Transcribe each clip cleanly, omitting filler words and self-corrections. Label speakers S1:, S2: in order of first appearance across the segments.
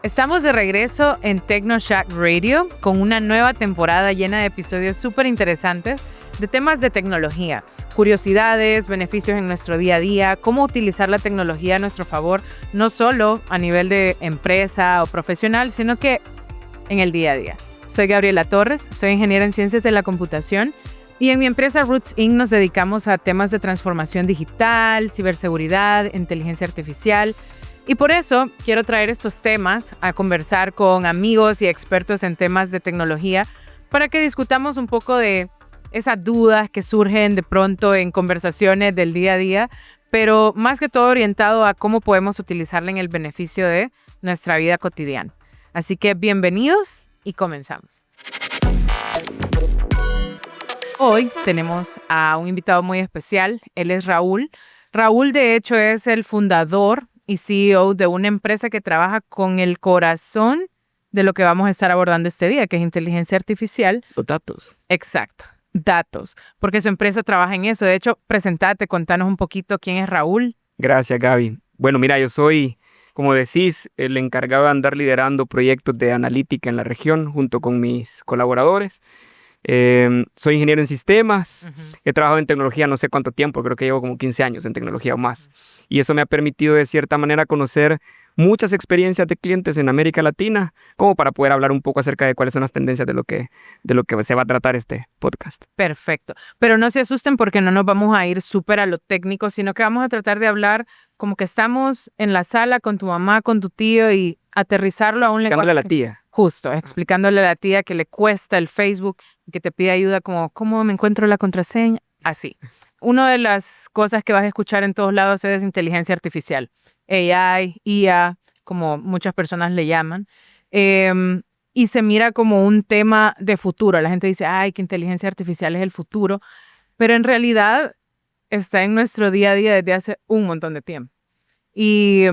S1: Estamos de regreso en TechnoShack Radio con una nueva temporada llena de episodios súper interesantes de temas de tecnología, curiosidades, beneficios en nuestro día a día, cómo utilizar la tecnología a nuestro favor, no solo a nivel de empresa o profesional, sino que en el día a día. Soy Gabriela Torres, soy ingeniera en Ciencias de la Computación y en mi empresa Roots Inc. nos dedicamos a temas de transformación digital, ciberseguridad, inteligencia artificial. Y por eso quiero traer estos temas a conversar con amigos y expertos en temas de tecnología para que discutamos un poco de esas dudas que surgen de pronto en conversaciones del día a día, pero más que todo orientado a cómo podemos utilizarla en el beneficio de nuestra vida cotidiana. Así que bienvenidos y comenzamos. Hoy tenemos a un invitado muy especial. Él es Raúl. Raúl, de hecho, es el fundador y CEO de una empresa que trabaja con el corazón de lo que vamos a estar abordando este día, que es inteligencia artificial.
S2: Los datos.
S1: Exacto, datos, porque su empresa trabaja en eso. De hecho, presentate, contanos un poquito quién es Raúl.
S2: Gracias, Gaby. Bueno, mira, yo soy, como decís, el encargado de andar liderando proyectos de analítica en la región junto con mis colaboradores. Soy ingeniero en sistemas, he trabajado en tecnología no sé cuánto tiempo, creo que llevo como 15 años en tecnología o más. Y eso me ha permitido de cierta manera conocer muchas experiencias de clientes en América Latina, como para poder hablar un poco acerca de cuáles son las tendencias de lo que se va a tratar este podcast.
S1: Perfecto, pero no se asusten porque no nos vamos a ir súper a lo técnico, sino que vamos a tratar de hablar como que estamos en la sala con tu mamá, con tu tío y aterrizarlo a un lenguaje.
S2: Explicándole a la tía.
S1: Justo, explicándole a la tía que le cuesta el Facebook y que te pide ayuda como, ¿cómo me encuentro la contraseña? Así. Una de las cosas que vas a escuchar en todos lados es inteligencia artificial. AI, IA, como muchas personas le llaman. Y se mira como un tema de futuro. La gente dice, ay, que inteligencia artificial es el futuro. Pero en realidad está en nuestro día a día desde hace un montón de tiempo. Y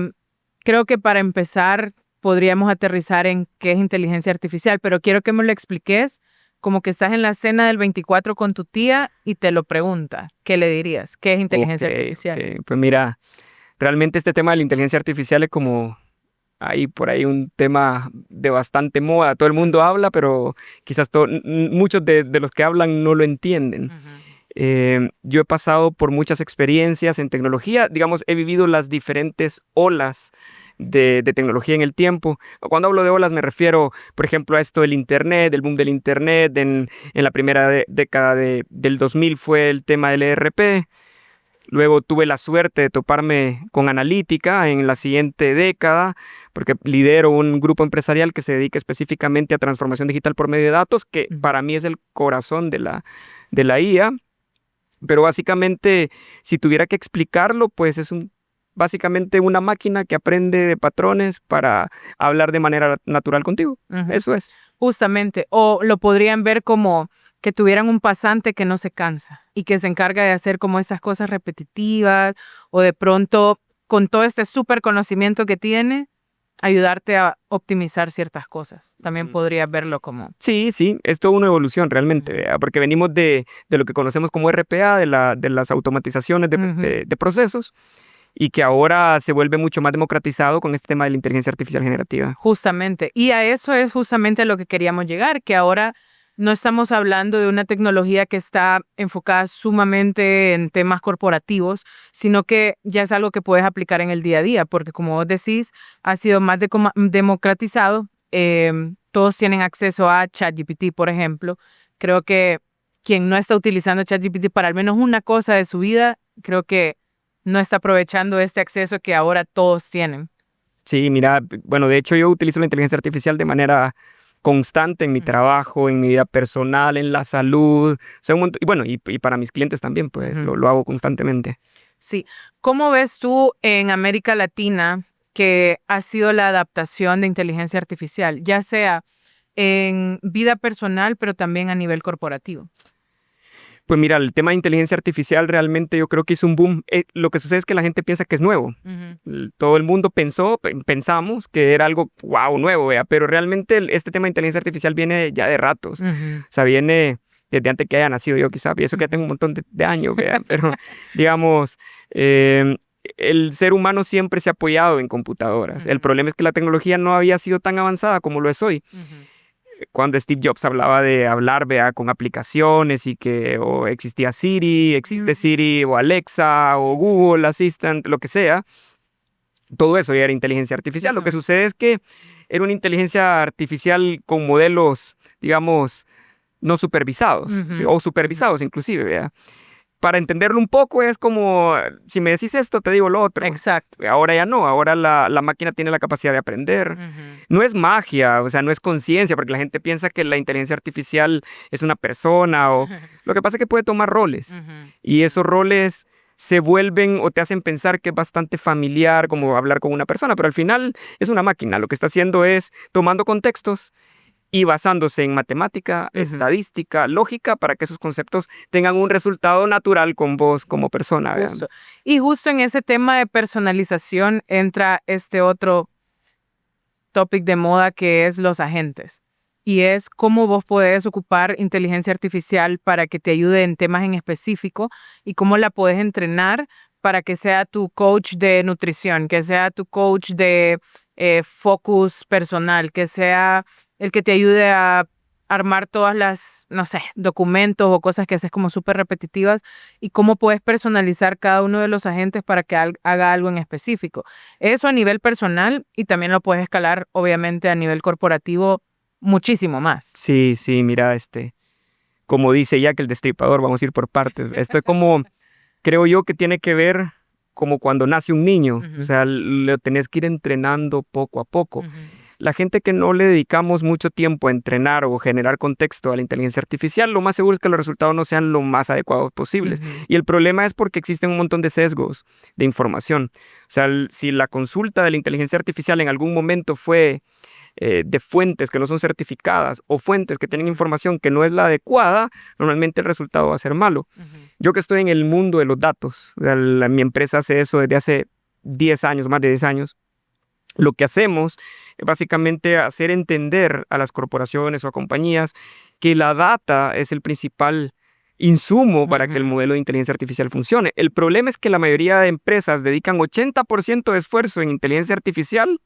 S1: creo que para empezar podríamos aterrizar en qué es inteligencia artificial, pero quiero que me lo expliques como que estás en la cena del 24 con tu tía y te lo pregunta. ¿Qué le dirías? ¿Qué es inteligencia artificial?
S2: Okay. Pues mira, realmente este tema de la inteligencia artificial es como por ahí un tema de bastante moda. Todo el mundo habla, pero quizás muchos de los que hablan no lo entienden. Yo he pasado por muchas experiencias en tecnología, digamos, he vivido las diferentes olas de tecnología en el tiempo. Cuando hablo de olas me refiero, por ejemplo, a esto del Internet, del boom del Internet. En la primera década del 2000 fue el tema del ERP. Luego tuve la suerte de toparme con analítica en la siguiente década, porque lidero un grupo empresarial que se dedica específicamente a transformación digital por medio de datos, que para mí es el corazón de la IA. Pero básicamente, si tuviera que explicarlo, pues es básicamente una máquina que aprende de patrones para hablar de manera natural contigo. Eso es.
S1: Justamente. O lo podrían ver como que tuvieran un pasante que no se cansa y que se encarga de hacer como esas cosas repetitivas o de pronto con todo este súper conocimiento que tiene, ayudarte a optimizar ciertas cosas. También podría verlo como...
S2: Sí, es toda una evolución realmente, porque venimos de lo que conocemos como RPA, de las automatizaciones de procesos, y que ahora se vuelve mucho más democratizado con este tema de la inteligencia artificial generativa.
S1: Justamente, y a eso es justamente a lo que queríamos llegar, que ahora no estamos hablando de una tecnología que está enfocada sumamente en temas corporativos, sino que ya es algo que puedes aplicar en el día a día, porque como vos decís, ha sido más democratizado. Todos tienen acceso a ChatGPT, por ejemplo. Creo que quien no está utilizando ChatGPT para al menos una cosa de su vida, creo que no está aprovechando este acceso que ahora todos tienen.
S2: Sí, mira, bueno, de hecho yo utilizo la inteligencia artificial de manera constante en mi trabajo, en mi vida personal, en la salud, o sea, y bueno, y para mis clientes también, pues lo hago constantemente.
S1: Sí. ¿Cómo ves tú en América Latina que ha sido la adaptación de inteligencia artificial, ya sea en vida personal, pero también a nivel corporativo?
S2: Pues mira, el tema de inteligencia artificial realmente yo creo que hizo un boom. Lo que sucede es que la gente piensa que es nuevo. Todo el mundo pensamos que era algo nuevo, ¿vea? Pero realmente este tema de inteligencia artificial viene ya de ratos. O sea, viene desde antes que haya nacido yo quizás, y eso que ya tengo un montón de años, ¿vea? Pero digamos, el ser humano siempre se ha apoyado en computadoras. El problema es que la tecnología no había sido tan avanzada como lo es hoy. Cuando Steve Jobs hablaba de hablar, vea, con aplicaciones y que o existía Siri, existe Siri o Alexa o Google Assistant, lo que sea, todo eso ya era inteligencia artificial. Lo que sucede es que era una inteligencia artificial con modelos, digamos, no supervisados o supervisados inclusive, vea. Para entenderlo un poco es como, si me decís esto, te digo lo otro.
S1: Exacto.
S2: Ahora ya no, ahora la máquina tiene la capacidad de aprender. No es magia, o sea, no es conciencia, porque la gente piensa que la inteligencia artificial es una persona o... Lo que pasa es que puede tomar roles y esos roles se vuelven o te hacen pensar que es bastante familiar como hablar con una persona, pero al final es una máquina. Lo que está haciendo es tomando contextos y basándose en matemática, estadística, lógica, para que esos conceptos tengan un resultado natural con vos como persona.
S1: Justo. Y justo en ese tema de personalización entra este otro topic de moda que es los agentes. Y es cómo vos podés ocupar inteligencia artificial para que te ayude en temas en específico y cómo la podés entrenar para que sea tu coach de nutrición, que sea tu coach de focus personal, que sea el que te ayude a armar todas las, no sé, documentos o cosas que haces como súper repetitivas y cómo puedes personalizar cada uno de los agentes para que haga algo en específico. Eso a nivel personal y también lo puedes escalar, obviamente, a nivel corporativo muchísimo más.
S2: Sí, mira, como dice Jack el Destripador, vamos a ir por partes. Esto es como, creo yo que tiene que ver como cuando nace un niño. O sea, lo tenés que ir entrenando poco a poco. La gente que no le dedicamos mucho tiempo a entrenar o generar contexto a la inteligencia artificial, lo más seguro es que los resultados no sean lo más adecuados posibles. Y el problema es porque existen un montón de sesgos de información. O sea, si la consulta de la inteligencia artificial en algún momento fue de fuentes que no son certificadas o fuentes que tienen información que no es la adecuada, normalmente el resultado va a ser malo. Yo que estoy en el mundo de los datos, o sea, mi empresa hace eso desde hace 10 años, más de 10 años. Lo que hacemos es básicamente hacer entender a las corporaciones o a compañías que la data es el principal insumo para que el modelo de inteligencia artificial funcione. El problema es que la mayoría de empresas dedican 80% de esfuerzo en inteligencia artificial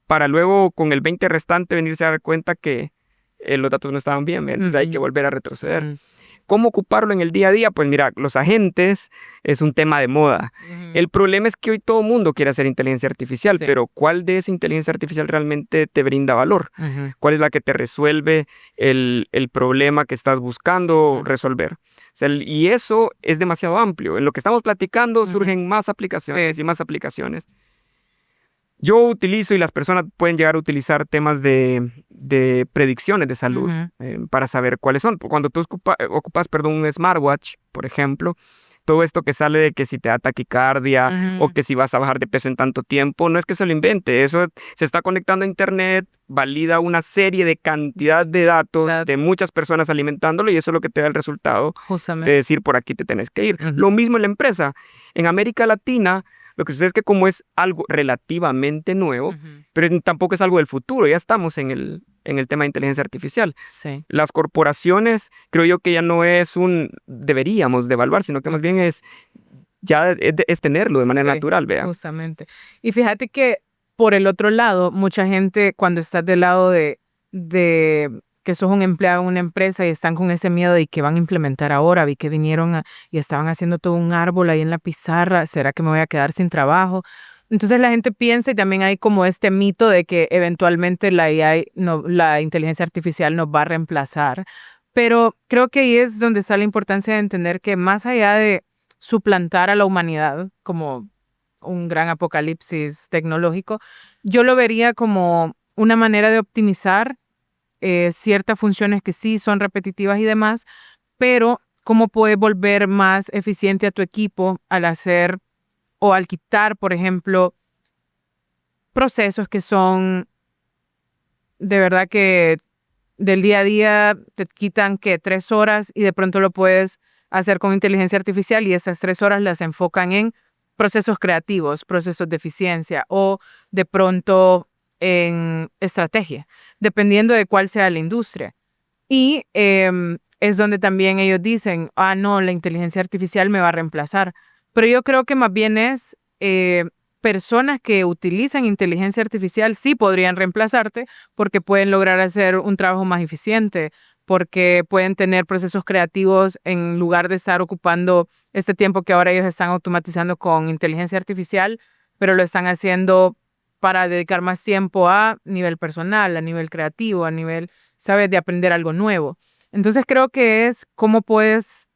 S2: para luego con el 20% restante venirse a dar cuenta que los datos no estaban bien, entonces hay que volver a retroceder. ¿Cómo ocuparlo en el día a día? Pues mira, los agentes es un tema de moda. El problema es que hoy todo el mundo quiere hacer inteligencia artificial, pero ¿cuál de esa inteligencia artificial realmente te brinda valor? ¿Cuál es la que te resuelve el problema que estás buscando resolver? O sea, y eso es demasiado amplio. En lo que estamos platicando surgen más aplicaciones y más aplicaciones. Yo utilizo y las personas pueden llegar a utilizar temas de predicciones de salud para saber cuáles son. Cuando tú ocupas un smartwatch, por ejemplo, todo esto que sale de que si te da taquicardia o que si vas a bajar de peso en tanto tiempo, no es que se lo invente. Eso se está conectando a internet, valida una serie de cantidad de datos de muchas personas alimentándolo y eso es lo que te da el resultado de decir por aquí te tenés que ir. Lo mismo en la empresa. En América Latina, lo que sucede es que como es algo relativamente nuevo, pero tampoco es algo del futuro, ya estamos en el tema de inteligencia artificial. Las corporaciones, creo yo que ya no es deberíamos de evaluar, sino que más bien es tenerlo de manera natural, vea.
S1: Justamente. Y fíjate que por el otro lado, mucha gente cuando estás del lado de que sos un empleado en una empresa y están con ese miedo de que van a implementar ahora, vi que vinieron y estaban haciendo todo un árbol ahí en la pizarra, ¿será que me voy a quedar sin trabajo? Entonces la gente piensa y también hay como este mito de que eventualmente la inteligencia artificial nos va a reemplazar, pero creo que ahí es donde está la importancia de entender que más allá de suplantar a la humanidad como un gran apocalipsis tecnológico, yo lo vería como una manera de optimizar ciertas funciones que sí son repetitivas y demás, pero cómo puedes volver más eficiente a tu equipo al hacer o al quitar, por ejemplo, procesos que son de verdad que del día a día te quitan que 3 horas y de pronto lo puedes hacer con inteligencia artificial y esas 3 horas las enfocan en procesos creativos, procesos de eficiencia o de pronto en estrategia, dependiendo de cuál sea la industria. Y es donde también ellos dicen, no, la inteligencia artificial me va a reemplazar. Pero yo creo que más bien es personas que utilizan inteligencia artificial sí podrían reemplazarte porque pueden lograr hacer un trabajo más eficiente, porque pueden tener procesos creativos en lugar de estar ocupando este tiempo que ahora ellos están automatizando con inteligencia artificial, pero lo están haciendo para dedicar más tiempo a nivel personal, a nivel creativo, a nivel, ¿sabes?, de aprender algo nuevo. Entonces creo que es cómo puedes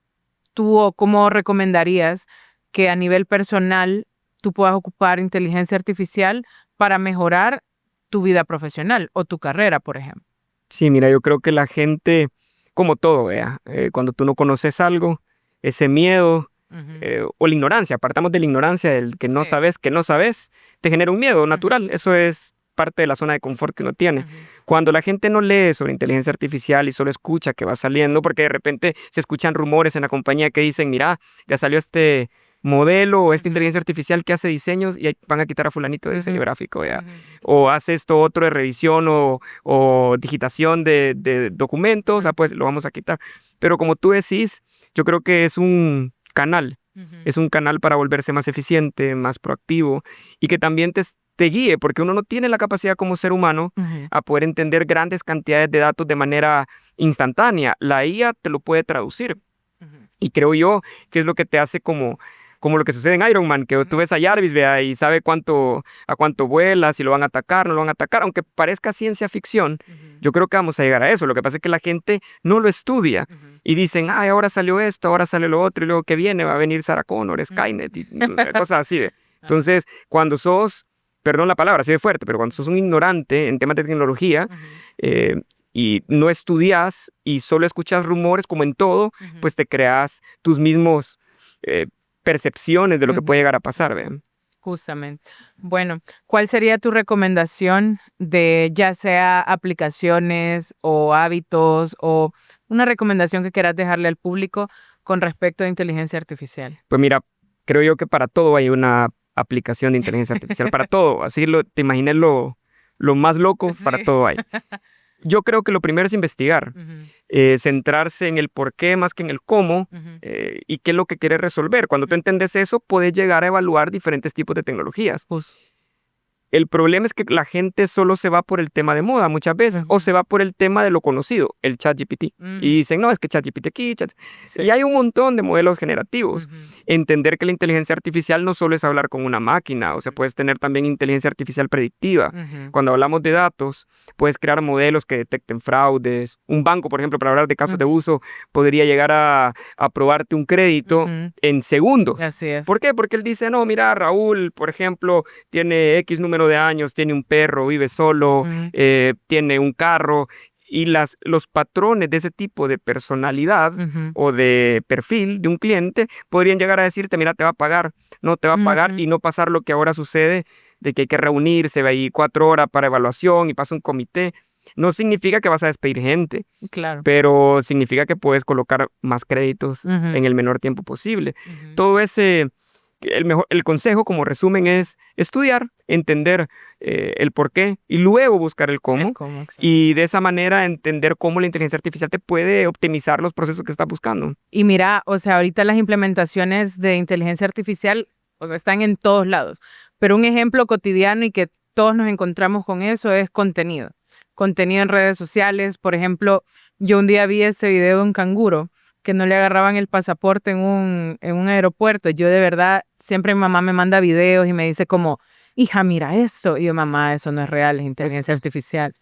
S1: tú o cómo recomendarías que a nivel personal tú puedas ocupar inteligencia artificial para mejorar tu vida profesional o tu carrera, por ejemplo.
S2: Sí, mira, yo creo que la gente, como todo, vea, cuando tú no conoces algo, ese miedo
S1: Ujú.
S2: o la ignorancia, partamos de la ignorancia, del
S1: Sí.
S2: que no sabes, te genera un miedo
S1: Ujú,
S2: natural. Eso es parte de la zona de confort que uno tiene.
S1: ujú.
S2: Cuando la gente no lee sobre inteligencia artificial y solo escucha que va saliendo, porque de repente se escuchan rumores en la compañía que dicen, mira, ya salió este modelo o esta
S1: Ujú,
S2: inteligencia artificial que hace diseños y ahí van a quitar a fulanito de diseño
S1: ujú,
S2: gráfico, vea.
S1: ujú,
S2: O hace esto otro de revisión o digitación de documentos,
S1: ujú,
S2: pues lo vamos a quitar. Pero como tú decís, yo creo que
S1: ujú,
S2: es un canal para volverse más eficiente, más proactivo y que también te guíe, porque uno no tiene la capacidad como ser humano
S1: ujú,
S2: a poder entender grandes cantidades de datos de manera instantánea. La IA te lo puede traducir.
S1: ujú,
S2: Y creo yo que es lo que te hace como lo que sucede en Iron Man, que tú
S1: ujú,
S2: ves a Jarvis, vea, y sabe a cuánto vuela, si lo van a atacar, no lo van a atacar, aunque parezca ciencia ficción,
S1: ujú,
S2: yo creo que vamos a llegar a eso. Lo que pasa es que la gente no lo estudia
S1: ujú,
S2: y dicen, ay, ahora salió esto, ahora sale lo otro, y luego que viene, va a venir Sarah Connor,
S1: ujú.
S2: Skynet, y cosas así, ve.
S1: Ajá,
S2: Entonces, cuando sos, perdón la palabra, así de fuerte, pero cuando sos un ignorante en temas de tecnología,
S1: ujú,
S2: eh, y no estudias y solo escuchas rumores como en todo,
S1: ujú,
S2: pues te creas tus mismos eh, percepciones de lo que
S1: ujú,
S2: puede llegar a pasar,
S1: ujú.
S2: ¿ve?
S1: Justamente. Bueno, ¿cuál sería tu recomendación de ya sea aplicaciones o hábitos o una recomendación que quieras dejarle al público con respecto a inteligencia artificial?
S2: Pues mira, creo yo que para todo hay una aplicación de inteligencia artificial, para todo, te imaginé lo más loco, para
S1: Sí.
S2: todo hay. Yo creo que lo primero es investigar,
S1: Ujú,
S2: centrarse en el por qué más que en el cómo
S1: ujú,
S2: y qué es lo que quieres resolver. Cuando tú
S1: ujú.
S2: entiendes eso, puedes llegar a evaluar diferentes tipos de tecnologías.
S1: Jus-
S2: El problema es que la gente solo se va por el tema de moda muchas veces o
S1: ujú,
S2: se va por el tema de lo conocido, el ChatGPT.
S1: ujú.
S2: Y dicen, no, es que ChatGPT aquí,
S1: Sí.
S2: y hay un montón de modelos generativos.
S1: Ujú,
S2: Entender que la inteligencia artificial no solo es hablar con una máquina, o sea,
S1: ujú,
S2: puedes tener también inteligencia artificial predictiva.
S1: ujú,
S2: Cuando hablamos de datos, puedes crear modelos que detecten fraudes. Un banco, por ejemplo, para hablar de casos de
S1: ujú,
S2: uso, podría llegar a aprobarte un crédito
S1: ujú.
S2: en segundos.
S1: Así es.
S2: ¿Por qué? Porque él dice, no, mira, Raúl, por ejemplo, tiene X número de años, tiene un perro, vive solo,
S1: Ujú,
S2: tiene un carro, y los patrones de ese tipo de personalidad
S1: ujú,
S2: o de perfil de un cliente podrían llegar a decirte, mira, te va a pagar, no te va a pagar
S1: ujú.
S2: y no pasar lo que ahora sucede de que hay que reunirse, ve ahí 4 horas para evaluación y pasa un comité. No significa que vas a despedir gente,
S1: Claro.
S2: pero significa que puedes colocar más créditos
S1: Ujú,
S2: en el menor tiempo posible.
S1: ujú.
S2: Todo ese, el consejo como resumen es estudiar, entender el por qué y luego buscar el
S1: El
S2: cómo
S1: cómo, exacto.
S2: y de esa manera entender cómo la inteligencia artificial te puede optimizar los procesos que estás buscando.
S1: Y mira, o sea, ahorita las implementaciones de inteligencia artificial, o sea, están en todos lados. Pero un ejemplo cotidiano y que todos nos encontramos con eso es contenido. Contenido en redes sociales. Por ejemplo, yo un día vi ese video de un canguro que no le agarraban el pasaporte en un aeropuerto. Yo de verdad, siempre mi mamá me manda videos y me dice como, hija, mira esto. Y yo, mamá, eso no es real, es inteligencia artificial.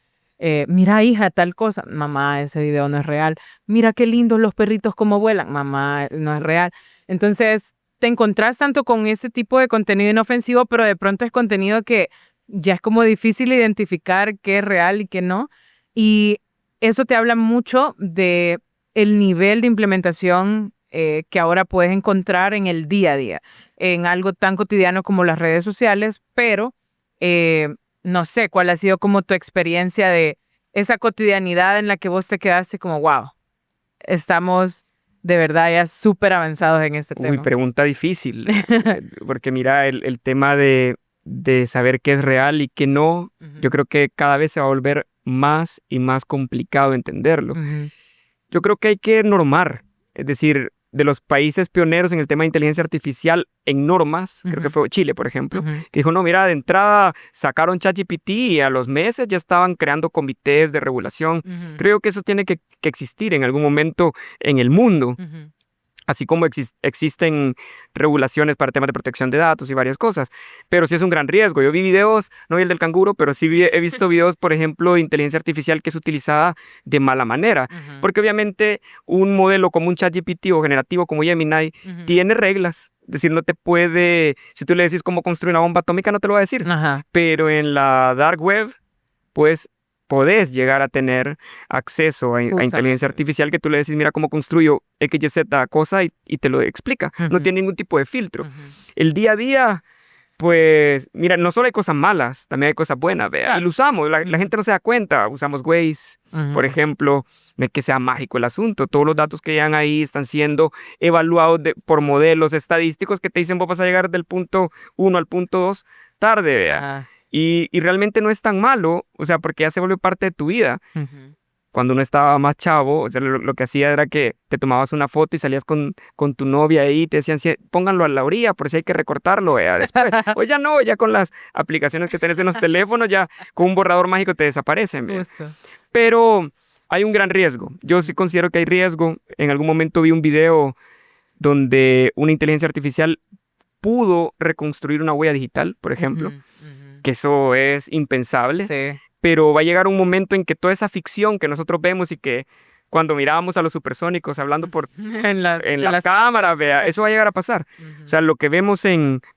S1: Mira, hija, tal cosa. Mamá, ese video no es real. Mira qué lindos los perritos como vuelan, mamá, no es real. Entonces, te encontrás tanto con ese tipo de contenido inofensivo, pero de pronto es contenido que ya es como difícil identificar qué es real y qué no. Y eso te habla mucho de el nivel de implementación que ahora puedes encontrar en el día a día, en algo tan cotidiano como las redes sociales, pero eh, no sé cuál ha sido como tu experiencia de esa cotidianidad en la que vos te quedaste como, wow, estamos de verdad ya súper avanzados en este
S2: Uy,
S1: tema.
S2: pregunta difícil, porque mira, el tema de saber qué es real y qué no, yo
S1: Ujú,
S2: creo que cada vez se va a volver más y más complicado entenderlo.
S1: ujú,
S2: Yo creo que hay que normar, es decir, de los países pioneros en el tema de inteligencia artificial en normas, creo que
S1: Ujú.
S2: fue Chile, por ejemplo,
S1: Ujú.
S2: que dijo, no, mira, de entrada sacaron ChatGPT y a los meses ya estaban creando comités de regulación.
S1: Ujú.
S2: Creo que eso tiene que existir en algún momento en el mundo.
S1: Ujú.
S2: Así como existen regulaciones para temas de protección de datos y varias cosas. Pero sí es un gran riesgo. Yo vi videos, no vi el del canguro, pero sí he visto videos, por ejemplo, de inteligencia artificial que es utilizada de mala manera.
S1: Ujú.
S2: Porque obviamente un modelo como un ChatGPT o generativo como Gemini
S1: Ujú.
S2: tiene reglas. Es decir, no te puede, si tú le decís cómo construir una bomba atómica, no te lo va a decir.
S1: Ajá.
S2: Pero en la dark web, pues podés llegar a tener acceso a inteligencia
S1: Justamente.
S2: artificial que tú le decís, mira cómo construyo XYZ cosa y te lo explica. No
S1: Ujú.
S2: tiene ningún tipo de filtro.
S1: Ujú.
S2: El día a día, pues, mira, no solo hay cosas malas, también hay cosas buenas, vea. Y
S1: Claro.
S2: lo usamos, la
S1: Ujú.
S2: gente no se da cuenta. Usamos Waze, por
S1: Ujú.
S2: ejemplo, no es que sea mágico el asunto. Todos los datos que llegan ahí están siendo evaluados por modelos estadísticos que te dicen vos vas a llegar del punto 1 al punto 2 tarde, vea.
S1: Ajá.
S2: Y realmente no es tan malo, o sea, porque ya se vuelve parte de tu vida.
S1: Ujú.
S2: Cuando uno estaba más chavo, o sea, lo que hacía era que te tomabas una foto y salías con tu novia ahí y te decían, "Sí, pónganlo a la orilla por si hay que recortarlo, vea, después." O ya no, ya con las aplicaciones que tenés en los teléfonos, ya con un borrador mágico te desaparecen, vea.
S1: Justo.
S2: Pero hay un gran riesgo. Yo sí considero que hay riesgo. En algún momento vi un video donde una inteligencia artificial pudo reconstruir una huella digital, por ejemplo,
S1: Ujú. Ujú.
S2: que eso es impensable.
S1: Sí.
S2: Pero va a llegar un momento en que toda esa ficción que nosotros vemos y que cuando mirábamos a los supersónicos hablando
S1: En las,
S2: en las cámaras, vea, eso va a llegar a pasar.
S1: Ujú.
S2: O sea, lo que vemos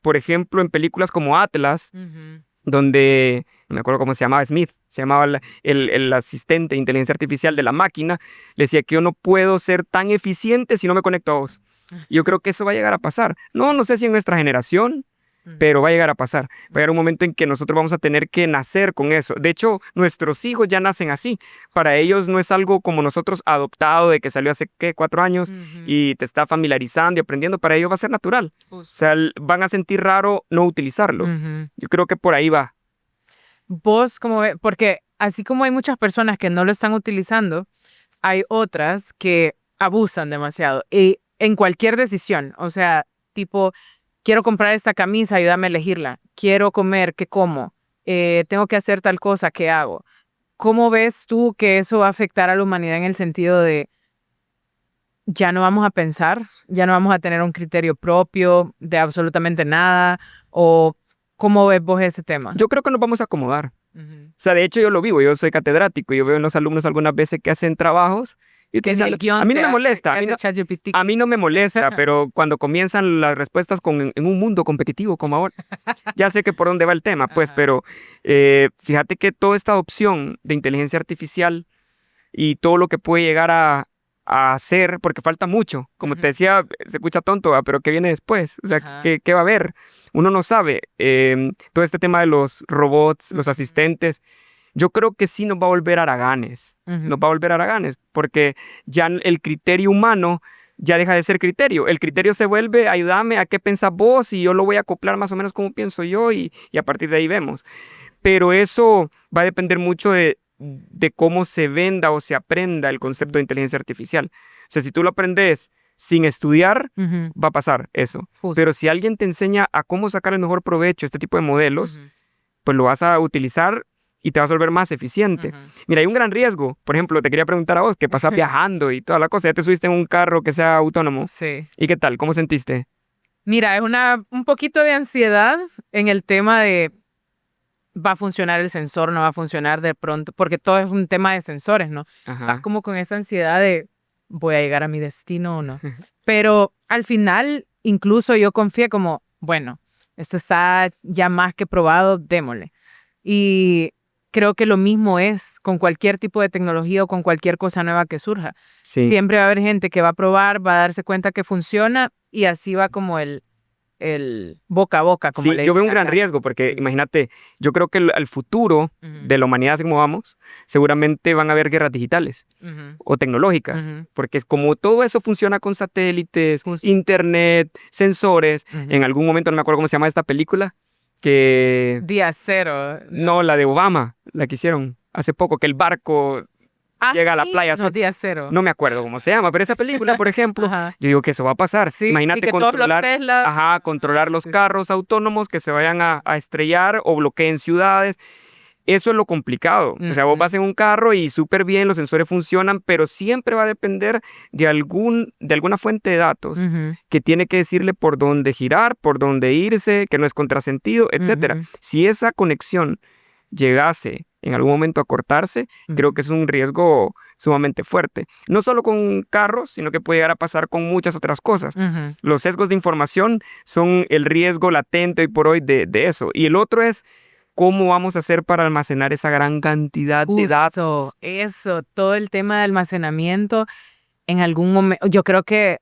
S2: por ejemplo, en películas como Atlas,
S1: Ujú.
S2: donde, no me acuerdo cómo se llamaba, Smith, se llamaba el asistente de inteligencia artificial de la máquina, le decía que yo no puedo ser tan eficiente si no me conecto a vos. Y yo creo que eso va a llegar a pasar. No sé si en nuestra generación,
S1: Ujú.
S2: pero va a llegar a pasar. Va a llegar un momento en que nosotros vamos a tener que nacer con eso. De hecho, nuestros hijos ya nacen así. Para ellos no es algo como nosotros adoptado de que salió hace, ¿qué? 4 años
S1: Ujú.
S2: y te está familiarizando y aprendiendo. Para ellos va a ser natural. O
S1: Justo.
S2: sea, van a sentir raro no utilizarlo.
S1: Ujú.
S2: Yo creo que por ahí va.
S1: Vos, como porque así como hay muchas personas que no lo están utilizando, hay otras que abusan demasiado. Y en cualquier decisión, o sea, tipo, quiero comprar esta camisa, ayúdame a elegirla. Quiero comer, ¿qué como? Tengo que hacer tal cosa, ¿qué hago? ¿Cómo ves tú que eso va a afectar a la humanidad en el sentido de ya no vamos a pensar, ya no vamos a tener un criterio propio de absolutamente nada? ¿O cómo ves vos ese tema?
S2: Yo creo que nos vamos a acomodar.
S1: Ujú.
S2: O sea, de hecho yo lo vivo, yo soy catedrático y yo veo en los alumnos algunas veces que hacen trabajos y
S1: Que ni
S2: utilizan.
S1: el guión
S2: A mí no
S1: te
S2: me
S1: hace,
S2: molesta,
S1: que hace ChatGPT.
S2: a mí no me molesta, pero cuando comienzan las respuestas en un mundo competitivo como ahora, ya sé que por dónde va el tema, pues,
S1: Ajá.
S2: pero fíjate que toda esta opción de inteligencia artificial y todo lo que puede llegar a hacer, porque falta mucho, como te
S1: Ujú.
S2: decía, se escucha tonto, ¿va? Pero ¿qué viene después? O sea,
S1: Ajá.
S2: ¿qué va a haber? Uno no sabe. Todo este tema de los robots, los
S1: Ujú.
S2: asistentes, yo creo que sí nos va a volver haraganes,
S1: Ujú.
S2: nos va a volver haraganes, porque ya el criterio humano ya deja de ser criterio. El criterio se vuelve, ayúdame a qué pensás vos y yo lo voy a acoplar más o menos como pienso yo y a partir de ahí vemos. Pero eso va a depender mucho de cómo se venda o se aprenda el concepto de inteligencia artificial. O sea, si tú lo aprendes sin estudiar,
S1: Ujú.
S2: va a pasar eso.
S1: Justo.
S2: Pero si alguien te enseña a cómo sacar el mejor provecho a este tipo de modelos,
S1: Ujú.
S2: pues lo vas a utilizar y te vas a volver más eficiente.
S1: Ujú.
S2: Mira, hay un gran riesgo. Por ejemplo, te quería preguntar a vos, que pasás viajando y toda la cosa. Ya te subiste en un carro que sea autónomo.
S1: Sí.
S2: ¿Y qué tal? ¿Cómo sentiste?
S1: Mira, es un poquito de ansiedad en el tema de va a funcionar el sensor, no va a funcionar de pronto, porque todo es un tema de sensores, ¿no? Vas
S2: Ajá.
S1: como con esa ansiedad de voy a llegar a mi destino o no. Pero al final, incluso yo confié como, bueno, esto está ya más que probado, démosle. Y creo que lo mismo es con cualquier tipo de tecnología o con cualquier cosa nueva que surja.
S2: Sí.
S1: Siempre va a haber gente que va a probar, va a darse cuenta que funciona y así va como el boca a boca, como
S2: Sí,
S1: le
S2: yo veo
S1: dicen
S2: un gran
S1: acá.
S2: riesgo porque
S1: Sí.
S2: imagínate, yo creo que al futuro
S1: Ujú.
S2: de la humanidad, así como vamos, seguramente van a haber guerras digitales
S1: Ujú.
S2: o tecnológicas,
S1: Ujú.
S2: porque es como todo eso funciona con satélites,
S1: Justo.
S2: internet, sensores.
S1: Ujú.
S2: En algún momento, no me acuerdo cómo se llama esta película, que
S1: Día cero.
S2: no, la de Obama, la que hicieron hace poco, que el barco llega a la
S1: sí,
S2: playa.
S1: no, día cero.
S2: No me acuerdo cómo se llama, pero esa película, por ejemplo,
S1: Ajá.
S2: yo digo que eso va a pasar.
S1: Sí, y
S2: Imagínate
S1: que todos los
S2: controlar,
S1: Tesla.
S2: controlar los
S1: Sí, sí.
S2: carros autónomos que se vayan a estrellar o bloqueen ciudades. Eso es lo complicado. O sea, vos vas en un carro y súper bien, los sensores funcionan, pero siempre va a depender de alguna fuente de datos
S1: Ujú,
S2: que tiene que decirle por dónde girar, por dónde irse, que no es contrasentido, etcétera.
S1: ujú,
S2: Si esa conexión llegase en algún momento a cortarse, creo
S1: ujú.
S2: que es un riesgo sumamente fuerte. No solo con carros, sino que puede llegar a pasar con muchas otras cosas.
S1: Ujú.
S2: Los sesgos de información son el riesgo latente hoy por hoy de eso. Y el otro es cómo vamos a hacer para almacenar esa gran cantidad de datos.
S1: Eso, todo el tema de almacenamiento en algún momento, yo creo que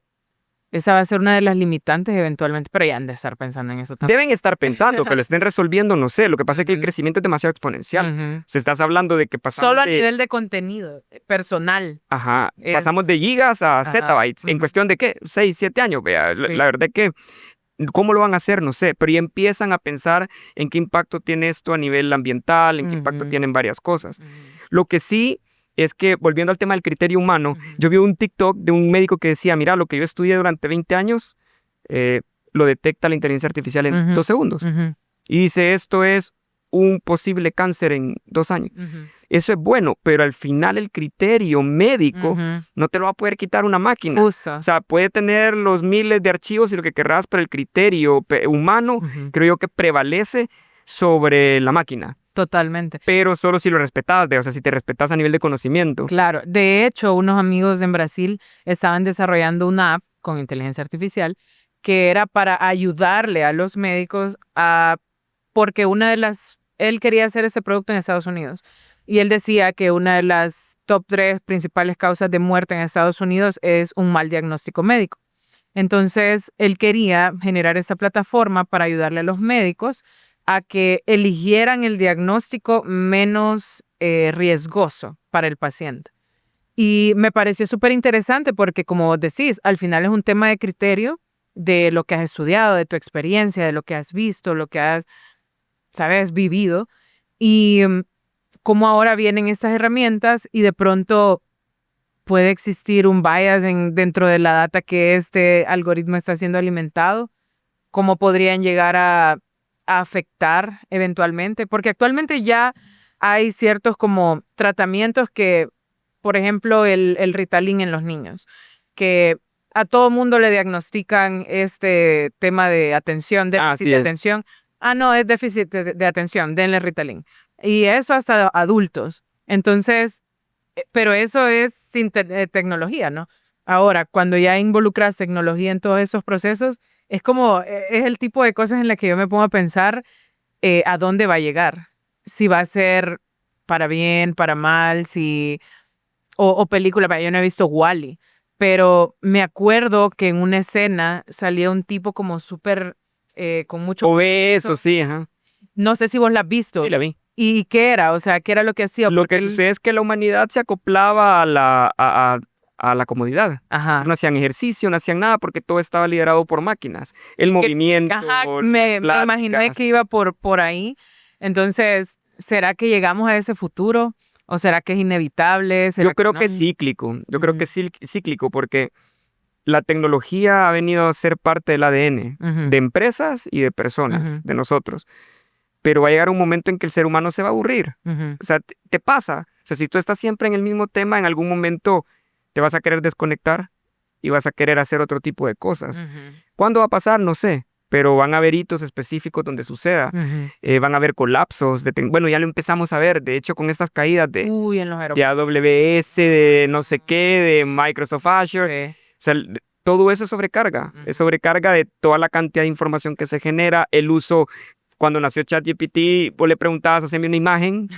S1: esa va a ser una de las limitantes eventualmente, pero ya han de estar pensando en eso también.
S2: Deben estar pensando que lo estén resolviendo, no sé. Lo que pasa es que el
S1: Ujú.
S2: crecimiento es demasiado exponencial.
S1: Ujú.
S2: Se estás hablando de que
S1: Solo a
S2: pasamos de,
S1: nivel de contenido personal.
S2: pasamos de
S1: Es,
S2: gigas a
S1: ajá,
S2: zettabytes. ¿En
S1: ujú,
S2: cuestión de qué? 6, 7 años, vea. La,
S1: sí.
S2: la verdad es que cómo lo van a hacer, no sé, pero ya empiezan a pensar en qué impacto tiene esto a nivel ambiental, en qué impacto
S1: Ujú,
S2: tienen varias cosas.
S1: ujú,
S2: Lo que sí es que, volviendo al tema del criterio humano,
S1: ujú,
S2: yo vi un TikTok de un médico que decía, mira, lo que yo estudié durante 20 años, lo detecta la inteligencia artificial en
S1: ujú,
S2: 2 segundos.
S1: ujú,
S2: Y dice, esto es un posible cáncer en 2 años.
S1: ujú,
S2: Eso es bueno, pero al final el criterio médico
S1: ujú.
S2: no te lo va a poder quitar una máquina.
S1: Justo.
S2: O sea, puede tener los miles de archivos y lo que querrás, pero el criterio humano
S1: Ujú.
S2: creo yo que prevalece sobre la máquina.
S1: Totalmente.
S2: Pero solo si lo respetas, o sea, si te respetas a nivel de conocimiento.
S1: Claro. De hecho, unos amigos en Brasil estaban desarrollando una app con inteligencia artificial que era para ayudarle a los médicos porque él quería hacer ese producto en Estados Unidos. Y él decía que una de las top 3 principales causas de muerte en Estados Unidos es un mal diagnóstico médico. Entonces, él quería generar esa plataforma para ayudarle a los médicos a que eligieran el diagnóstico menos riesgoso para el paciente. Y me pareció súper interesante porque, como vos decís, al final es un tema de criterio de lo que has estudiado, de tu experiencia, de lo que has visto, lo que has, sabes, vivido. Y cómo ahora vienen estas herramientas y de pronto puede existir un bias dentro de la data que este algoritmo está siendo alimentado, cómo podrían llegar a afectar eventualmente, porque actualmente ya hay ciertos como tratamientos que, por ejemplo, el Ritalin en los niños, que a todo mundo le diagnostican este tema de atención, déficit
S2: Así
S1: de
S2: es.
S1: atención. Ah, no, es déficit de atención, denle Ritalin. Y eso hasta adultos. Entonces, pero eso es sin tecnología, ¿no? Ahora, cuando ya involucras tecnología en todos esos procesos, es como, es el tipo de cosas en las que yo me pongo a pensar a dónde va a llegar. Si va a ser para bien, para mal, o película, yo no he visto Wall-E, pero me acuerdo que en una escena salía un tipo como súper, con mucho
S2: Obeso,
S1: peso.
S2: sí, ajá.
S1: No sé si vos la has visto.
S2: Sí, la vi.
S1: ¿Y qué era? O sea, ¿qué era lo que hacía?
S2: Lo
S1: Porque
S2: que
S1: él,
S2: sucede es que la humanidad se acoplaba a la comodidad.
S1: ajá.
S2: No hacían ejercicio, no hacían nada porque todo estaba liderado por máquinas. El movimiento,
S1: Ajá,
S2: las
S1: me imaginé
S2: pláticas.
S1: que iba por ahí. Entonces, ¿será que llegamos a ese futuro? ¿O será que es inevitable?
S2: Yo
S1: ¿Será que
S2: creo
S1: no?
S2: que es cíclico. Yo creo que
S1: Ujú,
S2: es cíclico porque la tecnología ha venido a ser parte del ADN
S1: ujú,
S2: de empresas y de personas,
S1: ujú,
S2: de nosotros. Pero va a llegar un momento en que el ser humano se va a aburrir.
S1: ujú,
S2: O sea, te pasa. O sea, si tú estás siempre en el mismo tema, en algún momento te vas a querer desconectar y vas a querer hacer otro tipo de cosas.
S1: ujú,
S2: ¿Cuándo va a pasar? No sé. Pero van a haber hitos específicos donde suceda.
S1: ujú.
S2: Van a haber colapsos. Bueno, ya lo empezamos a ver. De hecho, con estas caídas
S1: Uy, en los
S2: de
S1: aeropuertos.
S2: AWS, de no sé qué, de Microsoft Azure.
S1: Sí.
S2: O sea, todo eso es sobrecarga. Es
S1: Ujú.
S2: sobrecarga de toda la cantidad de información que se genera, el uso. Cuando nació ChatGPT, vos le preguntabas, haceme una imagen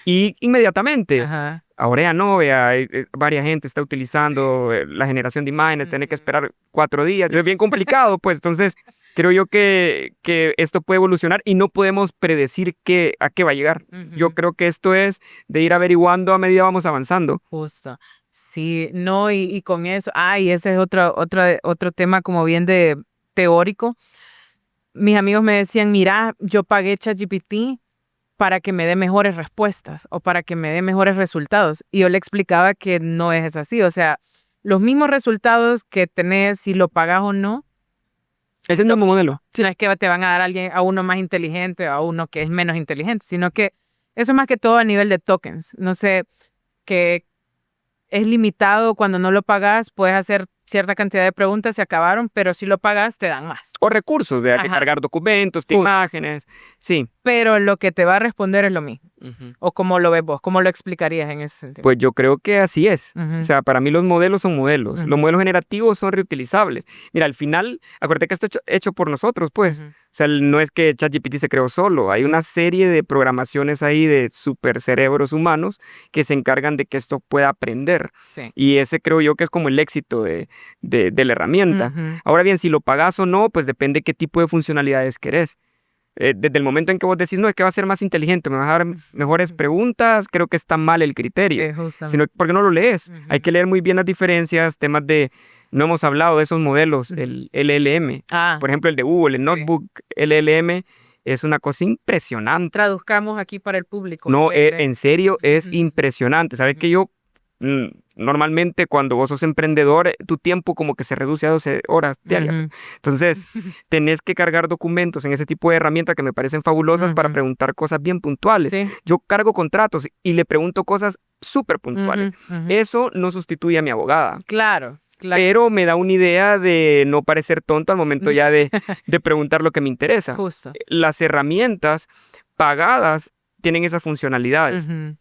S2: y inmediatamente.
S1: Ajá.
S2: Ahora ya no, vea, varias gente está utilizando la generación de imágenes, tiene que
S1: Ujú.
S2: esperar 4 días. Es bien complicado, pues. Entonces, creo yo que esto puede evolucionar y no podemos predecir a qué va a llegar. Yo
S1: Ujú.
S2: creo que esto es de ir averiguando a medida vamos avanzando.
S1: Justo. Sí, no, y con eso, y ese es otro tema como bien de teórico. Mis amigos me decían, mira, yo pagué ChatGPT para que me dé mejores respuestas o para que me dé mejores resultados. Y yo le explicaba que no es así. O sea, los mismos resultados que tenés si lo pagas o no,
S2: Es el mismo modelo.
S1: no es que te van a dar a uno más inteligente o a uno que es menos inteligente, sino que eso es más que todo a nivel de tokens. No sé, que es limitado cuando no lo pagas, puedes hacer cierta cantidad de preguntas, se acabaron, pero si lo pagas te dan más.
S2: O recursos, de
S1: Ajá.
S2: cargar documentos, imágenes. Sí.
S1: Pero lo que te va a responder es lo mismo. ¿O cómo lo ves vos? ¿Cómo lo explicarías en ese sentido?
S2: Pues yo creo que así es.
S1: Ujú.
S2: O sea, para mí los modelos son modelos. Los modelos generativos son reutilizables. Mira, al final, acuérdate que esto es hecho por nosotros, pues.
S1: Ujú.
S2: O sea, no es que ChatGPT se creó solo. Hay una serie de programaciones ahí de super cerebros humanos que se encargan de que esto pueda aprender.
S1: Sí.
S2: Y ese creo yo que es como el éxito de la herramienta.
S1: Ujú.
S2: Ahora bien, si lo pagas o no, pues depende qué tipo de funcionalidades querés. Desde el momento en que vos decís, no, es que va a ser más inteligente, me va a dar mejores preguntas, creo que está mal el criterio.
S1: Justamente.
S2: Sino porque no lo lees.
S1: Ujú.
S2: Hay que leer muy bien las diferencias, temas de, no hemos hablado de esos modelos, el LLM. Por ejemplo, el de Google, el
S1: Sí.
S2: Notebook LLM, es una cosa impresionante.
S1: Traduzcamos aquí para el público.
S2: No, en serio, es
S1: Ujú.
S2: impresionante. ¿Sabes que yo normalmente cuando vos sos emprendedor, tu tiempo como que se reduce a 12 horas diarias?
S1: Ujú.
S2: Entonces, tenés que cargar documentos en ese tipo de herramientas que me parecen fabulosas para
S1: Ujú.
S2: preguntar cosas bien puntuales.
S1: Sí.
S2: Yo cargo contratos y le pregunto cosas súper puntuales.
S1: Ujú, ujú.
S2: Eso no sustituye a mi abogada,
S1: Claro.
S2: pero me da una idea de no parecer tonto al momento ya de preguntar lo que me interesa.
S1: Justo.
S2: Las herramientas pagadas tienen esas funcionalidades.
S1: Ujú.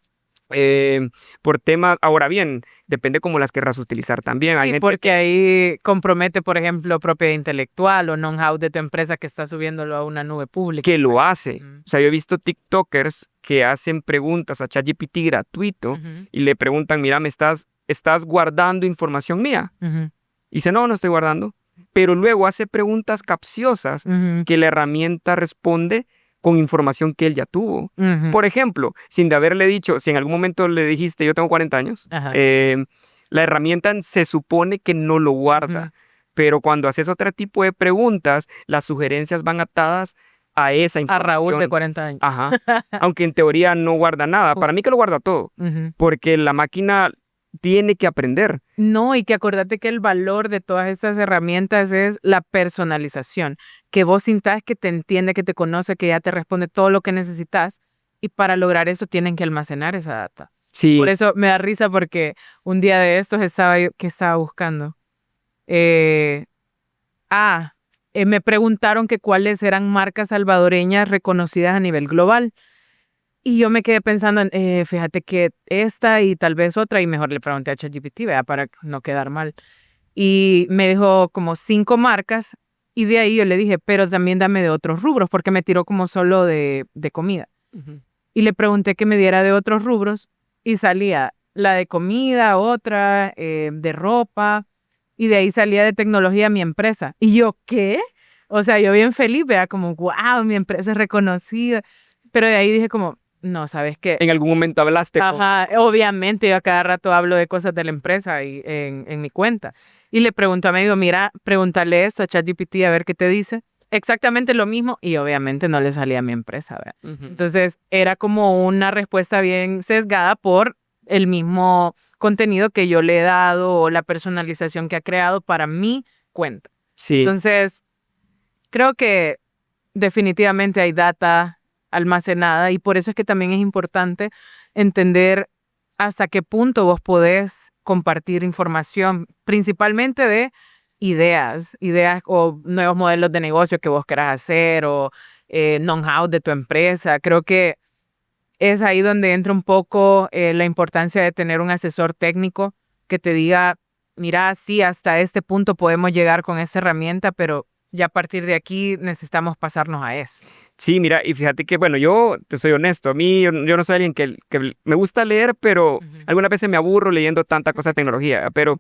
S2: Por temas, ahora bien, depende cómo las querrás utilizar también. Hay
S1: Sí,
S2: gente
S1: porque ahí compromete, por ejemplo, propiedad intelectual o know-how de tu empresa que está subiéndolo a una nube pública.
S2: que lo hace.
S1: Ujú.
S2: O sea, yo he visto TikTokers que hacen preguntas a ChatGPT gratuito
S1: Ujú.
S2: y le preguntan, mira, ¿estás guardando información mía?
S1: Ujú.
S2: Y dice, no estoy guardando. Pero luego hace preguntas capciosas
S1: Ujú.
S2: que la herramienta responde con información que él ya tuvo.
S1: Ujú.
S2: Por ejemplo, sin de haberle dicho, si en algún momento le dijiste, yo tengo 40 años,
S1: Ajá.
S2: la herramienta se supone que no lo guarda.
S1: Ujú.
S2: Pero cuando haces otro tipo de preguntas, las sugerencias van atadas a esa
S1: A
S2: información.
S1: Raúl de 40 años.
S2: Ajá. Aunque en teoría no guarda nada. Para mí que lo guarda todo.
S1: Ujú.
S2: Porque la máquina tiene que aprender.
S1: No, y que acordate que el valor de todas esas herramientas es la personalización, que vos sintás que te entiende, que te conoce, que ya te responde todo lo que necesitas, y para lograr eso tienen que almacenar esa data.
S2: Sí.
S1: Por eso me da risa porque un día de estos ¿qué estaba buscando? Me preguntaron que cuáles eran marcas salvadoreñas reconocidas a nivel global. Y yo me quedé pensando en, fíjate que esta y tal vez otra, y mejor le pregunté a ChatGPT, ¿verdad? Para no quedar mal. Y me dijo como 5 marcas, y de ahí yo le dije, pero también dame de otros rubros, porque me tiró como solo de comida.
S2: Ujú.
S1: Y le pregunté que me diera de otros rubros, y salía la de comida, otra, de ropa, y de ahí salía de tecnología mi empresa. Y yo, ¿qué? O sea, yo bien feliz, vea, como, wow, mi empresa es reconocida. Pero de ahí dije como, no, ¿sabes qué?
S2: En algún momento hablaste con...
S1: Ajá, obviamente yo a cada rato hablo de cosas de la empresa y en mi cuenta. Y le pregunto a mi amigo, mira, pregúntale eso a ChatGPT a ver qué te dice. Exactamente lo mismo y obviamente no le salía a mi empresa, ¿verdad?
S2: Ujú.
S1: Entonces era como una respuesta bien sesgada por el mismo contenido que yo le he dado o la personalización que ha creado para mi cuenta.
S2: Sí.
S1: Entonces, creo que definitivamente hay data almacenada y por eso es que también es importante entender hasta qué punto vos podés compartir información, principalmente de ideas o nuevos modelos de negocio que vos querás hacer o know-how de tu empresa. Creo que es ahí donde entra un poco la importancia de tener un asesor técnico que te diga, mira, sí, hasta este punto podemos llegar con esa herramienta, pero ya a partir de aquí necesitamos pasarnos a eso.
S2: Sí, mira, y fíjate que, bueno, yo te soy honesto, a mí yo no soy alguien que me gusta leer, pero
S1: Ujú.
S2: algunas veces me aburro leyendo tanta cosa de tecnología, pero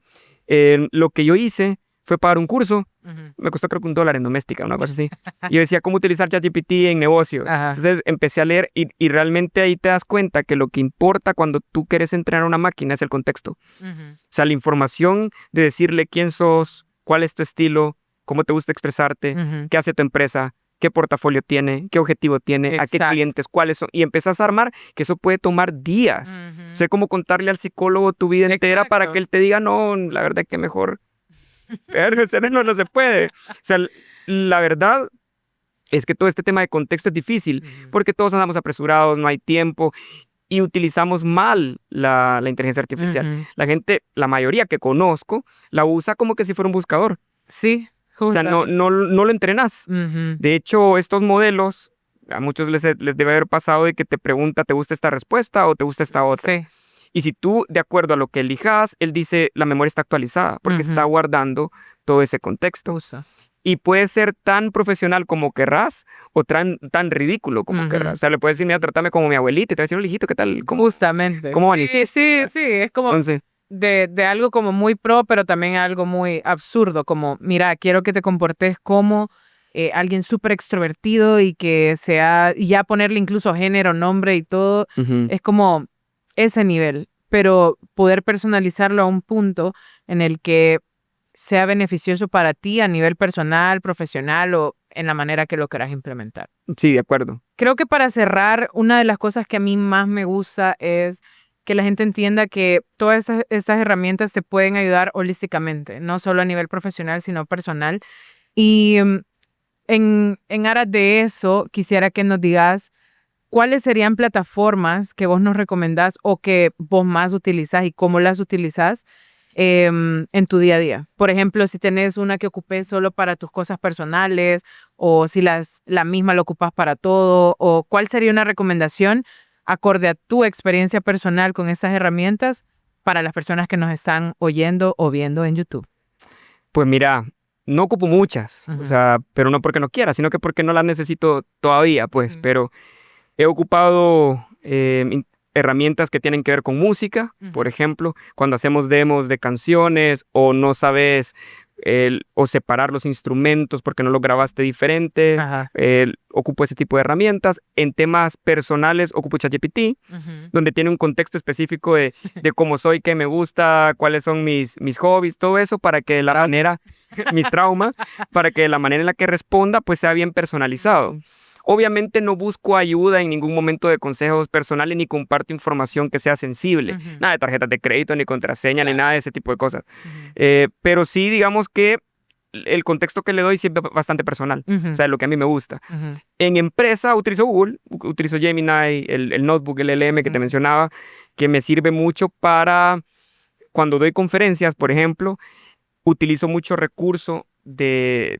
S2: lo que yo hice fue pagar un curso,
S1: Ujú.
S2: me costó creo que $1 en doméstica, una cosa así, y yo decía cómo utilizar ChatGPT en negocios.
S1: Ajá.
S2: Entonces empecé a leer y realmente ahí te das cuenta que lo que importa cuando tú quieres entrenar a una máquina es el contexto.
S1: Ujú.
S2: O sea, la información de decirle quién sos, cuál es tu estilo, cómo te gusta expresarte,
S1: Ujú.
S2: qué hace tu empresa, qué portafolio tiene, qué objetivo tiene, a qué
S1: Exacto.
S2: clientes, cuáles son, y empezás a armar, que eso puede tomar días. Sé cómo contarle al psicólogo tu vida entera para
S1: Exacto.
S2: que él te diga, no, la verdad es que mejor, pero no se puede. O sea, la verdad es que todo este tema de contexto es difícil, porque todos andamos apresurados, no hay tiempo, y utilizamos mal la inteligencia artificial. La gente, la mayoría que conozco, la usa como que si fuera un buscador.
S1: Sí,
S2: O sea, no
S1: justamente.
S2: lo entrenas. De hecho, estos modelos, a muchos les debe haber pasado de que te pregunta, ¿te gusta esta respuesta o te gusta esta otra?
S1: Sí.
S2: Y si tú, de acuerdo a lo que elijas, él dice, la memoria está actualizada, porque está guardando todo ese contexto.
S1: Justo.
S2: Y puede ser tan profesional como querrás o tan ridículo como querrás. O sea, le puedes decir, mira, trátame como mi abuelita y te va a decir, "Hola, hijito, ¿qué tal?
S1: Justamente.
S2: ¿Cómo
S1: Sí,
S2: amaneciste?".
S1: sí. Es como
S2: Entonces,
S1: de algo como muy pro, pero también algo muy absurdo, como, mira, quiero que te comportes como alguien súper extrovertido y que sea, y ya ponerle incluso género, nombre y todo,
S2: ujú,
S1: es como ese nivel, pero poder personalizarlo a un punto en el que sea beneficioso para ti a nivel personal, profesional o en la manera que lo quieras implementar.
S2: sí, de acuerdo.
S1: Creo que para cerrar, una de las cosas que a mí más me gusta es que la gente entienda que todas estas herramientas te pueden ayudar holísticamente, no solo a nivel profesional, sino personal. Y en aras de eso, quisiera que nos digas cuáles serían plataformas que vos nos recomendás o que vos más utilizás y cómo las utilizás en tu día a día. Por ejemplo, si tenés una que ocupes solo para tus cosas personales o si la misma la ocupas para todo o cuál sería una recomendación acorde a tu experiencia personal con esas herramientas para las personas que nos están oyendo o viendo en YouTube.
S2: Pues mira, no ocupo muchas, o
S1: Ujú.
S2: sea, pero no porque no quiera, sino que porque no las necesito todavía, pues,
S1: Ujú.
S2: pero he ocupado herramientas que tienen que ver con música, por
S1: Ujú.
S2: ejemplo, cuando hacemos demos de canciones o no sabes o separar los instrumentos porque no los grabaste diferente,
S1: Ajá.
S2: ocupo ese tipo de herramientas. En temas personales ocupo ChatGPT,
S1: Ujú.
S2: donde tiene un contexto específico de cómo soy, qué me gusta, cuáles son mis hobbies, todo eso para que de la manera, mis traumas, para que de la manera en la que responda pues sea bien personalizado.
S1: Ujú.
S2: Obviamente no busco ayuda en ningún momento de consejos personales ni comparto información que sea sensible.
S1: Ujú.
S2: Nada de tarjetas de crédito, ni contraseña, ni
S1: Claro.
S2: nada de ese tipo de cosas.
S1: Ujú.
S2: Pero sí, digamos que el contexto que le doy sí es bastante personal. O
S1: Ujú.
S2: sea, lo que a mí me gusta.
S1: Ujú.
S2: En empresa utilizo Google, utilizo Gemini, el notebook, el LM que te
S1: Ujú.
S2: mencionaba, que me sirve mucho para cuando doy conferencias, por ejemplo, utilizo mucho recurso de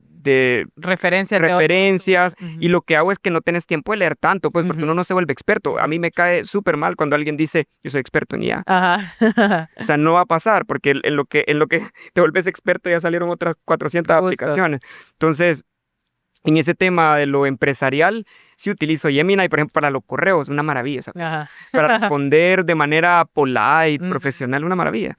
S1: Referencias de otros.
S2: referencias y
S1: Ujú.
S2: lo que hago es que no tienes tiempo de leer tanto, pues porque
S1: Ujú.
S2: uno no se vuelve experto. A
S1: Ujú.
S2: mí me cae súper mal cuando alguien dice, yo soy experto en IA.
S1: Ajá.
S2: O sea, no va a pasar porque en lo que te vuelves experto ya salieron otras 400
S1: Justo.
S2: aplicaciones. Entonces, en ese tema de lo empresarial, sí utilizo Gemini, por ejemplo, para los correos, una maravilla esa cosa.
S1: Ajá.
S2: Para responder de manera polite,
S1: Ujú.
S2: profesional, una maravilla.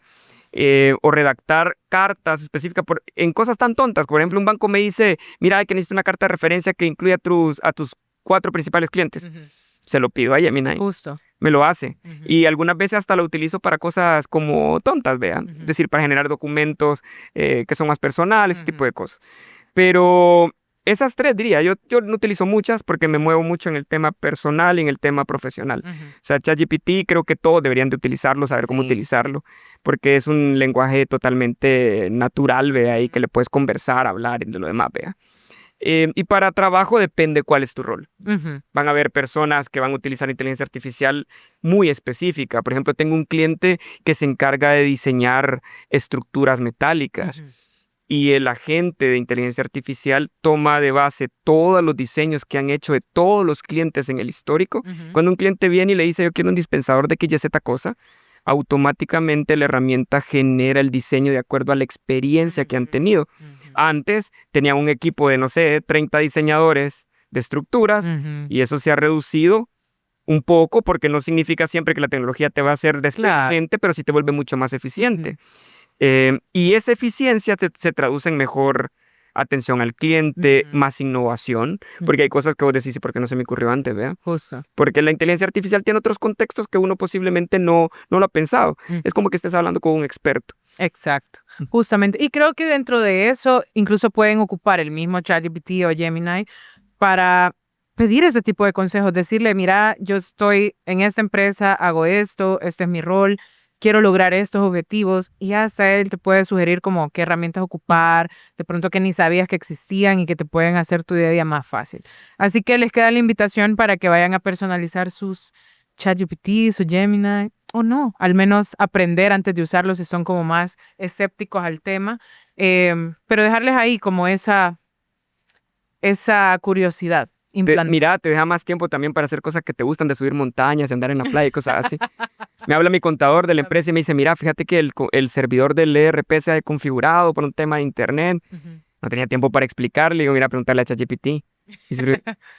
S2: O redactar cartas específicas en cosas tan tontas. Por ejemplo, un banco me dice, mira, que necesito una carta de referencia que incluya a tus 4 principales clientes.
S1: Ujú.
S2: Se lo pido a Gemini,
S1: Justo.
S2: me lo hace.
S1: Ujú.
S2: Y algunas veces hasta lo utilizo para cosas como tontas, vean. Es
S1: Ujú.
S2: decir, para generar documentos que son más personales, ese tipo
S1: Ujú.
S2: de cosas. Pero esas tres diría, yo no utilizo muchas porque me muevo mucho en el tema personal y en el tema profesional.
S1: Ujú.
S2: O sea, ChatGPT creo que todos deberían de utilizarlo, saber cómo
S1: Sí.
S2: utilizarlo, porque es un lenguaje totalmente natural, vea, y que le puedes conversar, hablar y de lo demás, vea. Y para trabajo depende cuál es tu rol.
S1: Ujú.
S2: Van a haber personas que van a utilizar inteligencia artificial muy específica. Por ejemplo, tengo un cliente que se encarga de diseñar estructuras metálicas
S1: Ujú.
S2: y el agente de inteligencia artificial toma de base todos los diseños que han hecho de todos los clientes en el histórico.
S1: Ujú.
S2: Cuando un cliente viene y le dice, yo quiero un dispensador de XYZ cosa, automáticamente la herramienta genera el diseño de acuerdo a la experiencia que han tenido.
S1: Ujú.
S2: Antes tenía un equipo de, no sé, 30 diseñadores de estructuras
S1: Ujú.
S2: y eso se ha reducido un poco porque no significa siempre que la tecnología te va a hacer
S1: Claro.
S2: despligente, pero sí te vuelve mucho más
S1: Ujú.
S2: eficiente. Y esa eficiencia se traduce en mejor atención al cliente,
S1: Ujú.
S2: más innovación, porque hay
S1: Ujú.
S2: cosas que vos decís, ¿por qué no se me ocurrió antes, vea?
S1: Justo.
S2: Porque la inteligencia artificial tiene otros contextos que uno posiblemente no lo ha pensado.
S1: Ujú.
S2: Es como que estés hablando con un experto.
S1: Exacto, justamente. Y creo que dentro de eso incluso pueden ocupar el mismo ChatGPT o Gemini para pedir ese tipo de consejos, decirle, mira, yo estoy en esta empresa, hago esto, este es mi rol, quiero lograr estos objetivos, y hasta él te puede sugerir como qué herramientas ocupar, de pronto que ni sabías que existían y que te pueden hacer tu día a día más fácil. Así que les queda la invitación para que vayan a personalizar sus ChatGPT, su Gemini, o no, al menos aprender antes de usarlos si son como más escépticos al tema, pero dejarles ahí como esa curiosidad.
S2: Mira, te deja más tiempo también para hacer cosas que te gustan, de subir montañas, de andar en la playa y cosas así. Me habla mi contador de la empresa y me dice, mira, fíjate que el servidor del ERP se ha configurado por un tema de internet. No tenía tiempo para explicarle, digo, mira, preguntarle a ChatGPT.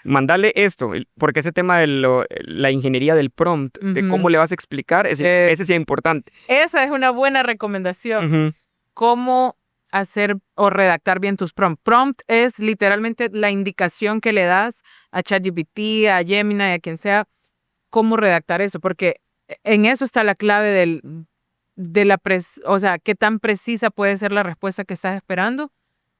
S2: Mandarle esto, porque ese tema de la ingeniería del prompt, de cómo le vas a explicar, ese sí es importante.
S1: Esa es una buena recomendación. Cómo hacer o redactar bien tus prompts. Prompt es literalmente la indicación que le das a ChatGPT, a Gemini, a quien sea, cómo redactar eso, porque en eso está la clave o sea, qué tan precisa puede ser la respuesta que estás esperando.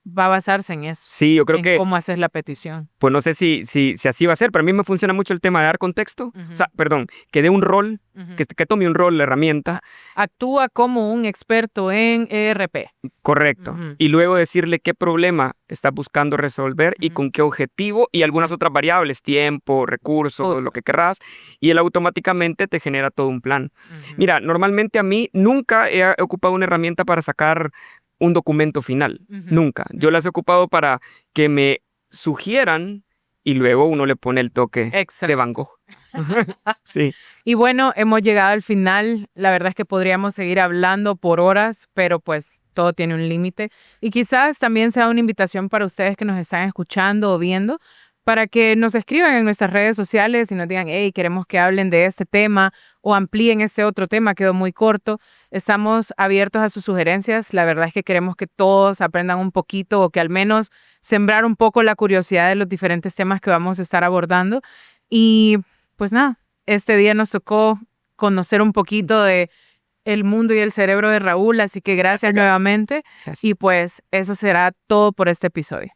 S1: Va a basarse en eso.
S2: Sí, yo creo que
S1: cómo haces la petición.
S2: Pues no sé si así va a ser, pero a mí me funciona mucho el tema de dar contexto. O sea, perdón, que dé un rol, que tome un rol la herramienta.
S1: Actúa como un experto en ERP.
S2: Correcto. Y luego decirle qué problema está buscando resolver y con qué objetivo y algunas otras variables, tiempo, recursos, lo que querrás. Y él automáticamente te genera todo un plan. Mira, normalmente a mí nunca he ocupado una herramienta para sacar un documento final. Nunca. Yo las he ocupado para que me sugieran y luego uno le pone el toque de Van Gogh. Sí.
S1: Y bueno, hemos llegado al final. La verdad es que podríamos seguir hablando por horas, pero pues todo tiene un límite. Y quizás también sea una invitación para ustedes que nos están escuchando o viendo, para que nos escriban en nuestras redes sociales y nos digan, hey, queremos que hablen de este tema o amplíen este otro tema, quedó muy corto. Estamos abiertos a sus sugerencias. La verdad es que queremos que todos aprendan un poquito o que al menos sembrar un poco la curiosidad de los diferentes temas que vamos a estar abordando. Y pues nada, este día nos tocó conocer un poquito de el mundo y el cerebro de Raúl, así que gracias nuevamente. Y pues eso será todo por este episodio.